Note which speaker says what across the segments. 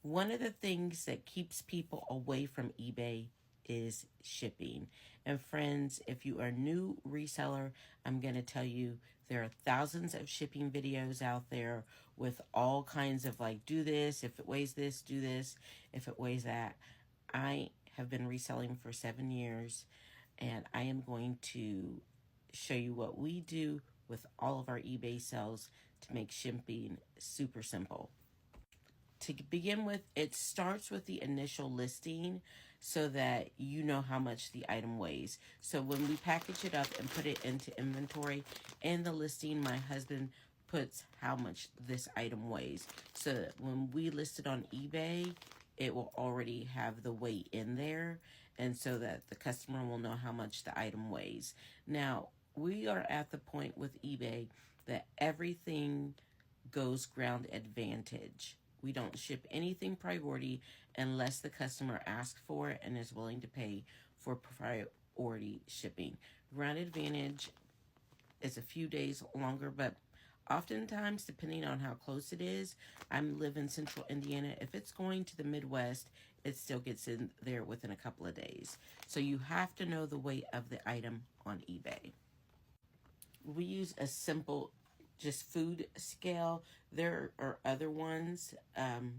Speaker 1: One of the things that keeps people away from eBay is shipping. And friends, if you are a new reseller, I'm going to tell you there are thousands of shipping videos out there with all kinds of like, do this, if it weighs this, do this, if it weighs that. I have been reselling for 7 years, and I am going to show you what we do with all of our eBay sales to make shipping super simple. To begin with, it starts with the initial listing so that you know how much the item weighs. So when we package it up and put it into inventory, in the listing, my husband puts how much this item weighs. So that when we list it on eBay, it will already have the weight in there, and so that the customer will know how much the item weighs. Now, we are at the point with eBay that everything goes ground advantage. We don't ship anything priority unless the customer asks for it and is willing to pay for priority shipping. Ground advantage is a few days longer, but oftentimes, depending on how close it is, I live in central Indiana. If it's going to the Midwest, it still gets in there within a couple of days. So you have to know the weight of the item on eBay. We use a simple just food scale. There are other ones,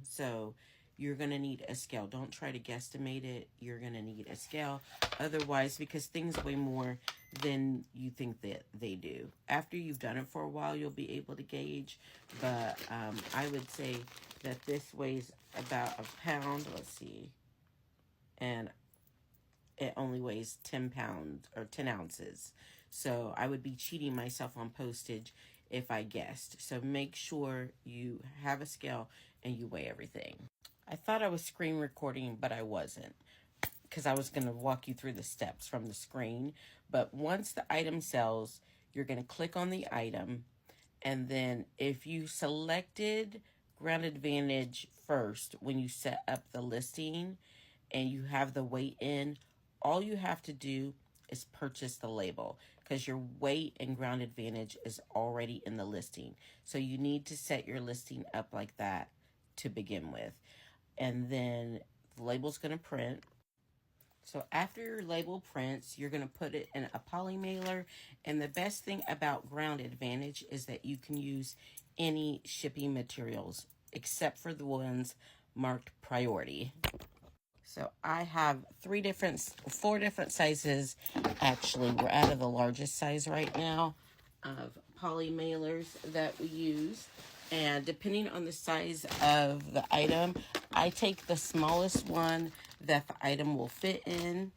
Speaker 1: so you're going to need a scale. Don't try to guesstimate it. You're going to need a scale. Otherwise, because things weigh more than you think that they do. After you've done it for a while, you'll be able to gauge, but I would say that this weighs about a pound. Let's see. And it only weighs 10 pounds or 10 ounces. So I would be cheating myself on postage if I guessed. So make sure you have a scale and you weigh everything. I thought I was screen recording, but I wasn't, because I was going to walk you through the steps from the screen. But once the item sells, you're going to click on the item. And then if you selected Ground Advantage first when you set up the listing and you have the weight in, all you have to do is purchase the label, because your weight and Ground Advantage is already in the listing. So you need to set your listing up like that to begin with. And then the label's going to print. So after your label prints, you're going to put it in a polymailer. And the best thing about Ground Advantage is that you can use any shipping materials except for the ones marked priority. So I have four different sizes. Actually, we're out of the largest size right now of polymailers that we use. And depending on the size of the item, I take the smallest one that the item will fit in.